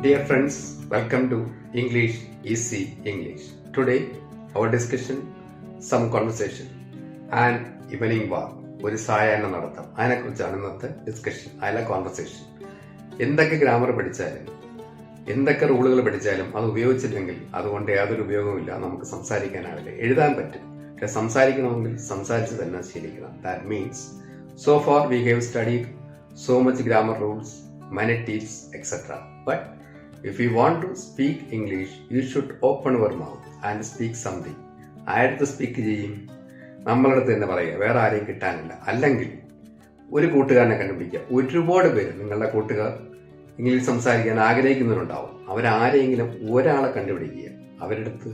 Dear friends, welcome to English Easy English. Today, our discussion, some conversation and evening walk. ഒരു സായാഹ്ന നടത്തം, അതിനെക്കുറിച്ചാണ് ഇന്നത്തെ ഡിസ്കഷൻ, അതിലെ കോൺവെർസേഷൻ. എന്തൊക്കെ ഗ്രാമർ പഠിച്ചാലും എന്തൊക്കെ റൂളുകൾ പഠിച്ചാലും അത് ഉപയോഗിച്ചില്ലെങ്കിൽ അതുകൊണ്ട് യാതൊരു ഉപയോഗവുമില്ല. നമുക്ക് സംസാരിക്കാനാവില്ല. എഴുതാൻ പറ്റും, പക്ഷെ സംസാരിക്കണമെങ്കിൽ സംസാരിച്ച് തന്നെ ശീലിക്കണം. That means so far we have studied so much grammar rules, many tips, etc. But if you want to speak English, you should open your mouth and speak something. ആരുടെ സ്പീക്ക് ചെയ്യും? നമ്മളടുത്ത് തന്നെ പറയുക, വേറെ ആരെയും കിട്ടാനില്ല. അല്ലെങ്കിൽ ഒരു കൂട്ടുകാരനെ കണ്ടുപിടിക്കുക. ഒരുപാട് പേര് നിങ്ങളുടെ കൂട്ടുകാർ ഇംഗ്ലീഷ് സംസാരിക്കാൻ ആഗ്രഹിക്കുന്നവരുണ്ടാവും. അവരാരെങ്കിലും ഒരാളെ കണ്ടുപിടിക്കുക, അവരുടെ അടുത്ത്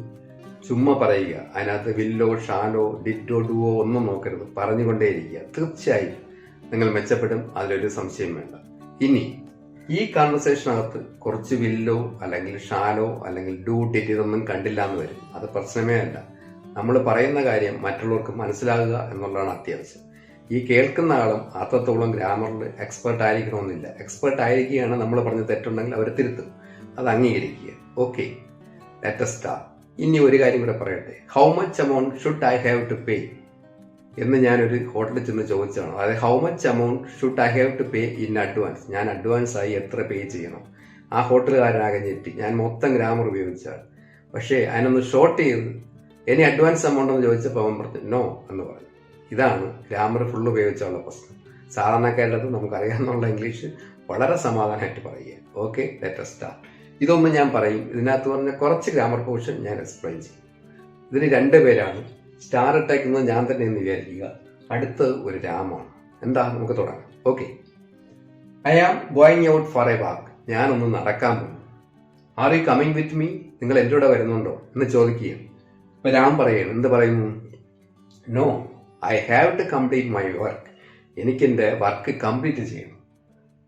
ചുമ്മാ പറയുക. അതിനകത്ത് വില്ലോ, ഷാലോ, ഡിറ്റോ, ഡുവോ ഒന്നും നോക്കരുത്, പറഞ്ഞുകൊണ്ടേയിരിക്കുക. തീർച്ചയായും നിങ്ങൾ മെച്ചപ്പെടും, അതിലൊരു സംശയം വേണ്ട. ഇനി ഈ കോൺവെർസേഷനകത്ത് കുറച്ച് വില്ലോ അല്ലെങ്കിൽ ഷാലോ അല്ലെങ്കിൽ ഡു, ഡിറ്റ് ഇതൊന്നും കണ്ടില്ല എന്ന് വരും. അത് പ്രശ്നമേ അല്ല. നമ്മൾ പറയുന്ന കാര്യം മറ്റുള്ളവർക്ക് മനസ്സിലാകുക എന്നുള്ളതാണ് അത്യാവശ്യം. ഈ കേൾക്കുന്ന ആളും അത്രത്തോളം ഗ്രാമറിൽ എക്സ്പെർട്ട് ആയിരിക്കണമെന്നില്ല. എക്സ്പെർട്ട് ആയിരിക്കുകയാണ് നമ്മൾ പറഞ്ഞ തെറ്റുണ്ടെങ്കിൽ അവർ തിരുത്തും, അത് അംഗീകരിക്കുക. Okay, let's us start. ഇനി ഒരു കാര്യം കൂടെ പറയട്ടെ. How much amount should I have to pay എന്ന് ഞാനൊരു ഹോട്ടലിൽ ചെന്ന് ചോദിച്ചാണ്. അതായത് how much amount should I have to pay in advance. ഞാൻ അഡ്വാൻസ് ആയി എത്ര പേ ചെയ്യണം? ആ ഹോട്ടലുകാരനാകെ ഞെട്ടി. ഞാൻ മൊത്തം ഗ്രാമർ ഉപയോഗിച്ചാണ്, പക്ഷേ അതിനൊന്ന് ഷോർട്ട് ചെയ്ത് ഇനി അഡ്വാൻസ് എമൗണ്ട് എന്ന് ചോദിച്ചപ്പോൾ അവൻ പറഞ്ഞു നോ എന്ന് പറഞ്ഞു. ഇതാണ് ഗ്രാമർ ഫുൾ ഉപയോഗിച്ചുള്ള പ്രശ്നം. സാധാരണക്കാരുടെ നമുക്കറിയാവുന്ന ഇംഗ്ലീഷ് വളരെ സമാധാനമായിട്ട് പറയുക. Okay, let's us start. ഇതൊന്നും ഞാൻ പറയും. ഇതിനകത്ത് പറഞ്ഞ കുറച്ച് ഗ്രാമർ പോർഷൻ ഞാൻ എക്സ്പ്ലെയിൻ ചെയ്യും. ഇതിന് രണ്ട് പേരാണ്. സ്റ്റാർ ഇട്ടേക്കുന്നത് ഞാൻ തന്നെ എന്ന് വിചാരിക്കുക. അടുത്ത് ഒരു രാമാണ്. എന്താ, നമുക്ക് തുടങ്ങാം. Okay, I am going out for a walk. ഞാനൊന്ന് നടക്കാൻ പോകും. Are you coming with me? നിങ്ങൾ എൻ്റെ കൂടെ വരുന്നുണ്ടോ എന്ന് ചോദിക്കുക. അപ്പൊ രാം പറയുന്നു, എന്ത് പറയുന്നു? No, I have to complete my work. എനിക്ക് എൻ്റെ വർക്ക് കംപ്ലീറ്റ് ചെയ്യണം.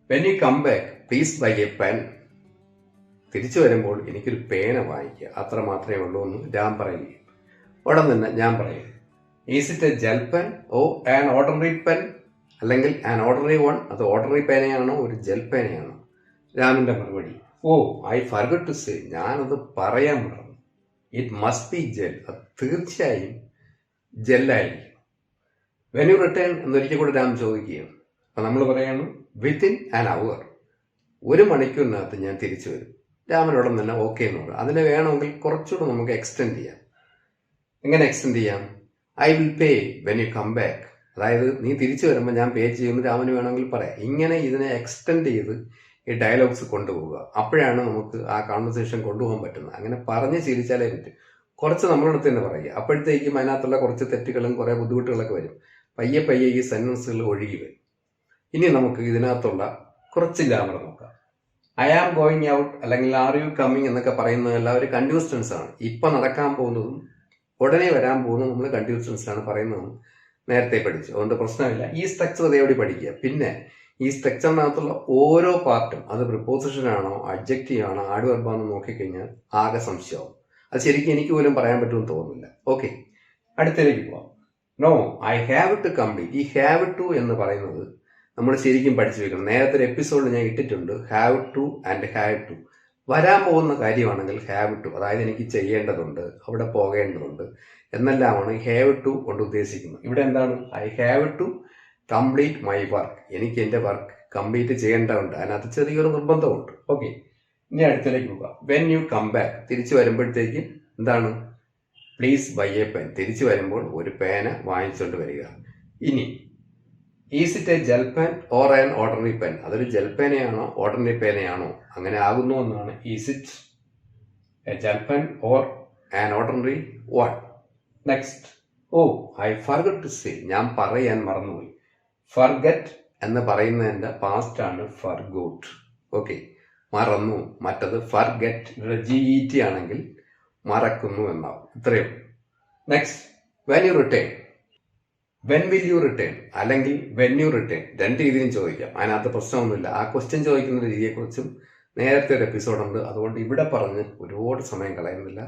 When you come back please buy a pen. തിരിച്ചു വരുമ്പോൾ എനിക്കൊരു പേന വാങ്ങിക്കുക, അത്ര മാത്രമേ ഉള്ളൂ എന്ന് രാം പറയുക. ഉടൻ തന്നെ ഞാൻ പറയും, is it a gel pen or an ordinary pen? അല്ലെങ്കിൽ ആൻ ഓർഡിനറി വൺ, അത് ഓർഡിനറി പേനയാണോ ഒരു ജെൽ പേനയാണോ? രാമിന്റെ മറുപടി, oh I forgot to say. ഞാനത് പറയാൻ മറന്നു. It must be gel. അത് തീർച്ചയായും ജെല്ലായിരിക്കും. വെൻ യു റിട്ടേൺ എന്നൊരിക്കൽ കൂടെ രാം ചോദിക്കുകയാണ്. അപ്പൊ നമ്മൾ പറയാണ് വിത്തിൻ ആൻ അവർ. ഒരു മണിക്കൂറിനകത്ത് ഞാൻ തിരിച്ചു വരും. രാമനോടൊപ്പം തന്നെ ഓക്കെ എന്ന് പറയും. അതിനെ വേണമെങ്കിൽ കുറച്ചുകൂടെ നമുക്ക് എക്സ്റ്റെൻഡ് ചെയ്യാം. എങ്ങനെ എക്സ്റ്റെൻഡ് ചെയ്യാം? I will pay when you come back. അതായത് നീ തിരിച്ചു വരുമ്പോൾ ഞാൻ പേ ചെയ്യുമെന്ന് രാമന് വേണമെങ്കിൽ പറയാം. ഇങ്ങനെ ഇതിനെ എക്സ്റ്റെൻഡ് ചെയ്ത് ഈ ഡയലോഗ്സ് കൊണ്ടുപോവുക. അപ്പോഴാണ് നമുക്ക് ആ കോൺവെർസേഷൻ കൊണ്ടുപോകാൻ പറ്റുന്നത്. അങ്ങനെ പറഞ്ഞ് ശീലിച്ചാലേ പറ്റും. കുറച്ച് നമ്മളടുത്ത് തന്നെ പറയുക. അപ്പോഴത്തേക്കും അതിനകത്തുള്ള കുറച്ച് തെറ്റുകളും കുറേ ബുദ്ധിമുട്ടുകളൊക്കെ വരും. പയ്യെ പയ്യെ ഈ സെന്റൻസുകൾ ഒഴുകി വരും. ഇനി നമുക്ക് ഇതിനകത്തുള്ള കുറച്ച് ഗ്രാമർ നോക്കാം. ഐ ആം ഗോയിങ് ഔട്ട് അല്ലെങ്കിൽ ആർ യു കമ്മിങ് എന്നൊക്കെ പറയുന്നതെല്ലാം ഒരു കണ്ടിന്യൂസ് ടെൻസ് ആണ്. ഇപ്പൊ നടക്കാൻ പോകുന്നതും ഉടനെ വരാൻ പോകുന്നതും നമ്മൾ കണ്ടിന്യൂസ് ടെൻസിലാണ് പറയുന്നതും നേരത്തെ പഠിച്ചു. അതുകൊണ്ട് പ്രശ്നമില്ല. ഈ സ്ട്രക്ചർ അതേപടി പഠിക്കുക. പിന്നെ ഈ സ്ട്രക്ചറിനകത്തുള്ള ഓരോ പാർട്ടും അത് പ്രിപ്പോസിഷൻ ആണോ അഡ്ജക്റ്റീവ് ആണോ ആഡ്വർബാണെന്ന് നോക്കിക്കഴിഞ്ഞാൽ ആകെ സംശയമാവും. അത് ശരിക്കും എനിക്ക് പോലും പറയാൻ പറ്റുമെന്ന് തോന്നുന്നില്ല. ഓക്കെ, അടുത്തേക്ക് പോവാം. No, I have to complete. ഈ ഹാവ് ടു എന്ന് പറയുന്നത് നമ്മൾ ശരിക്കും പഠിച്ചു വെക്കണം. നേരത്തെ ഒരു എപ്പിസോഡിൽ ഞാൻ ഇട്ടിട്ടുണ്ട് have to and have to. വരാൻ പോകുന്ന കാര്യമാണെങ്കിൽ ഹാവ് ടു, അതായത് എനിക്ക് ചെയ്യേണ്ടതുണ്ട്, അവിടെ പോകേണ്ടതുണ്ട് എന്നെല്ലാമാണ് ഹാവ് ടു കൊണ്ട് ഉദ്ദേശിക്കുന്നത്. ഇവിടെ എന്താണ്? I have to complete my work. എനിക്ക് എൻ്റെ വർക്ക് കംപ്ലീറ്റ് ചെയ്യേണ്ടതുണ്ട്. അതിനകത്ത് ചെറിയൊരു നിർബന്ധമുണ്ട്. ഓക്കെ, ഇനി അടുത്തേക്ക് പോകാം. When you come back. തിരിച്ചു വരുമ്പോഴത്തേക്ക് എന്താണ്? Please buy a pen. തിരിച്ചു വരുമ്പോൾ ഒരു പേന വാങ്ങിച്ചുകൊണ്ട് വരിക. ഇനി is it a gel pen or an ordinary pen? അതൊരു ജെൽ പേനയാണോ ഓർഡിനറി പേനയാണോ? അങ്ങനെ ആകുന്നു എന്നാണ്. Is it a gel pen or an ordinary what? Next, oh I forgot to say. ഞാൻ പറയാൻ മറന്നുപോയി. ഫർഗറ്റ് എന്ന് പറയുന്നതിന്റെ പാസ്റ്റ് ആണ് ഫർഗോട്ട്. ഓക്കെ, മറന്നു. മറ്റത് ഫർഗറ്റ് GET ആണെങ്കിൽ മറക്കുന്നു എന്നാവും. ഇത്രയും. Next, when you return. When will you return അല്ലെങ്കിൽ വെൻ യു റിട്ടേൺ, രണ്ട് രീതിയിലും ചോദിക്കാം. അതിനകത്ത് പ്രശ്നമൊന്നുമില്ല. ആ ക്വസ്റ്റ്യൻ ചോദിക്കുന്ന രീതിയെക്കുറിച്ചും നേരത്തെ ഒരു എപ്പിസോഡുണ്ട്. അതുകൊണ്ട് ഇവിടെ പറഞ്ഞ് ഒരുപാട് സമയം കളയുന്നില്ല.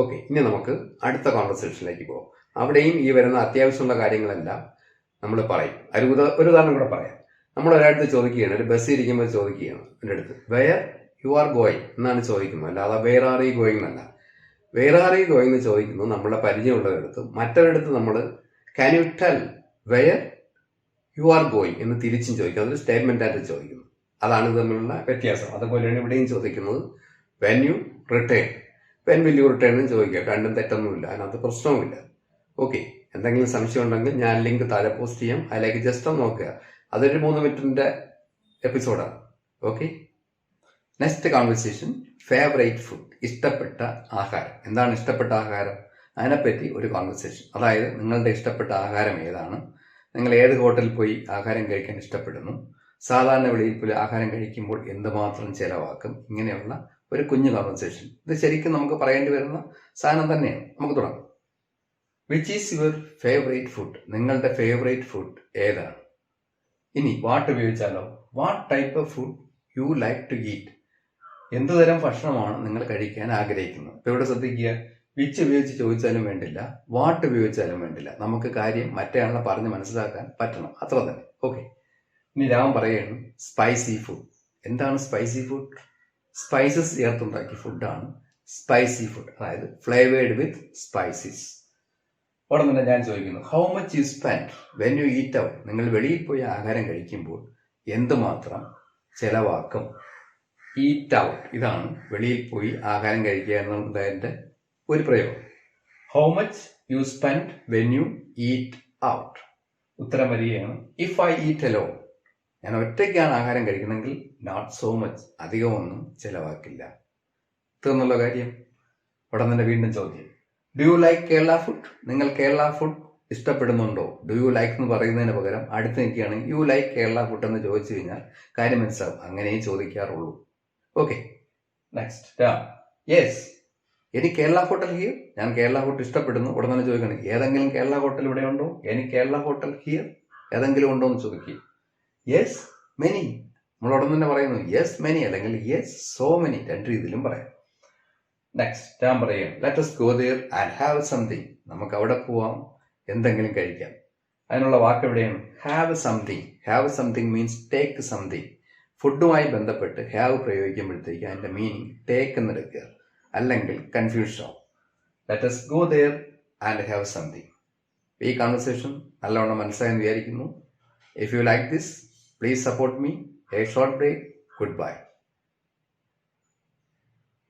ഓക്കെ, ഇനി നമുക്ക് അടുത്ത കോൺവെർസേഷനിലേക്ക് പോകാം. അവിടെയും ഈ വരുന്ന അത്യാവശ്യമുള്ള കാര്യങ്ങളെല്ലാം നമ്മൾ പറയും. ഒരു ഉദാഹരണം കൂടെ പറയാം. നമ്മൾ ഒരാളുടെ ചോദിക്കുകയാണ്, ഒരു ബസ് ഇരിക്കുമ്പോൾ ചോദിക്കുകയാണ് എൻ്റെ അടുത്ത്, വെയർ യു ആർ ഗോയിങ് എന്നാണ് ചോദിക്കുന്നത്, അല്ലാതെ വേർ ആർ യു ഗോയിങ് എന്നല്ല. വേർ ആർ യു ഗോയിങ് എന്ന് ചോദിക്കുന്നത് നമ്മളെ പരിചയമുള്ളവരടുത്ത്. മറ്റൊരിടത്ത് നമ്മൾ can you tell where you are going എന്ന് തിരിച്ചും ചോദിക്കും. അതൊരു സ്റ്റേറ്റ്മെന്റ് ആയിട്ട് ചോദിക്കുന്നു. അതാണ് ഇത് തമ്മിലുള്ള വ്യത്യാസം. അതുപോലെയാണ് ഇവിടെയും ചോദിക്കുന്നത് when you return, when will you return എന്ന് ചോദിക്കുക. രണ്ടും തെറ്റൊന്നുമില്ല, അതിനകത്ത് പ്രശ്നവുമില്ല. ഓക്കെ, എന്തെങ്കിലും സംശയം ഉണ്ടെങ്കിൽ ഞാൻ ലിങ്ക് താഴെ പോസ്റ്റ് ചെയ്യാം, അതിലേക്ക് ജസ്റ്റ് ഒന്ന് നോക്കുക. അതൊരു 3 മിനിറ്റിന്റെ എപ്പിസോഡാണ്. Okay, next conversation, favourite food, ഇഷ്ടപ്പെട്ട ആഹാരം. എന്താണ് ഇഷ്ടപ്പെട്ട ആഹാരം? അതിനെപ്പറ്റി ഒരു കോൺവെർസേഷൻ. അതായത് നിങ്ങളുടെ ഇഷ്ടപ്പെട്ട ആഹാരം ഏതാണ്, നിങ്ങൾ ഏത് ഹോട്ടലിൽ പോയി ആഹാരം കഴിക്കാൻ ഇഷ്ടപ്പെടുന്നു, സാധാരണ വെളിയിൽ പോയി ആഹാരം കഴിക്കുമ്പോൾ എന്തുമാത്രം ചിലവാക്കും, ഇങ്ങനെയുള്ള ഒരു കുഞ്ഞു കോൺവെർസേഷൻ. ഇത് ശരിക്കും നമുക്ക് പറയേണ്ടി വരുന്ന സാധനം തന്നെയാണ്. നമുക്ക് തുടങ്ങാം. Which is your favourite food? നിങ്ങളുടെ ഫേവറേറ്റ് ഫുഡ് ഏതാണ്? ഇനി വാട്ട് ഉപയോഗിച്ചാലോ, what type of food you like to eat? എന്തുതരം ഭക്ഷണമാണ് നിങ്ങൾ കഴിക്കാൻ ആഗ്രഹിക്കുന്നത്? ഇപ്പൊ ഇവിടെ ശ്രദ്ധിക്കുക, വിച്ച് ഉപയോഗിച്ച് ചോദിച്ചാലും വേണ്ടില്ല, വാട്ട് ഉപയോഗിച്ചാലും വേണ്ടില്ല, നമുക്ക് കാര്യം മറ്റേ ആളെ പറഞ്ഞ് മനസ്സിലാക്കാൻ പറ്റണം, അത്ര തന്നെ. ഓക്കെ, ഇനി രാമൻ പറയുകയാണ് സ്പൈസി ഫുഡ്. എന്താണ് സ്പൈസി ഫുഡ്? സ്പൈസസ് ചേർത്തുണ്ടാക്കിയ ഫുഡാണ് സ്പൈസി ഫുഡ്, അതായത് ഫ്ലേവേർഡ് വിത്ത് സ്പൈസസ്. ഉടൻ തന്നെ ഞാൻ ചോദിക്കുന്നു, how much you spend when you eat out? നിങ്ങൾ വെളിയിൽ പോയി ആഹാരം കഴിക്കുമ്പോൾ എന്തുമാത്രം ചെലവാക്കും? ഈറ്റ് ഔട്ട്, ഇതാണ് വെളിയിൽ പോയി ആഹാരം കഴിക്കുക എന്നുള്ളതിന്റെ ഒരു പ്രയോഗം. How much you spend when you eat out? ഉത്തരം വരികയാണ് ഇഫ് ഐ ഈറ്റ് അലോൺ, ഞാൻ ഒറ്റയ്ക്കാണ് ആഹാരം കഴിക്കുന്നെങ്കിൽ നോട്ട് സോ മച്ച്, അധികമൊന്നും ചെലവാക്കില്ല. തീർന്നുള്ള കാര്യം. ഉടൻ തന്നെ വീണ്ടും ചോദ്യം, do you like Kerala food? നിങ്ങൾ കേരള ഫുഡ് ഇഷ്ടപ്പെടുന്നുണ്ടോ? ഡു യു ലൈക്ക് എന്ന് പറയുന്നതിന് പകരം അടുത്ത് നിൽക്കുകയാണെങ്കിൽ യു ലൈക്ക് കേരള ഫുഡ് എന്ന് ചോദിച്ചു കഴിഞ്ഞാൽ കാര്യം മനസ്സിലാവും. അങ്ങനെയും ചോദിക്കാറുള്ളൂ. Okay, next. യെസ്, എനിക്ക് കേരള ഹോട്ടൽ ഹിയർ, ഞാൻ കേരള ഹോട്ടൽ ഇഷ്ടപ്പെടുന്നു. ഉടൻ തന്നെ ചോദിക്കണം, ഏതെങ്കിലും കേരള ഹോട്ടൽ ഇവിടെ ഉണ്ടോ? എനിക്ക് കേരള ഹോട്ടൽ ഹിയർ ഏതെങ്കിലും ഉണ്ടോ എന്ന് ചോദിക്കുക. യെസ് മെനി, നമ്മൾ ഉടൻ തന്നെ പറയുന്നു യെസ് മെനി, അല്ലെങ്കിൽ യെസ് സോ മെനി, രണ്ട് രീതിയിലും പറയാം. നെക്സ്റ്റ് ഞാൻ പറയാം, let us go there and have something. നമുക്ക് അവിടെ പോവാം, എന്തെങ്കിലും കഴിക്കാം. അതിനുള്ള വാക്ക് എവിടെയാണ്? Have something. Have something means take something. ഫുഡുമായി ബന്ധപ്പെട്ട് ഹാവ് പ്രയോഗിക്കുമ്പോഴത്തേക്ക് അതിന്റെ മീനിങ് ടേക്ക് എന്നെടുക്കുക, അല്ലെങ്കിൽ കൺഫ്യൂഷൻ ആവും. Let us go there and have something. ഈ കോൺവെർസേഷൻ നല്ലവണ്ണം മനസ്സിലായെന്ന് വിചാരിക്കുന്നു. If you like this, please support me. A short break. Goodbye.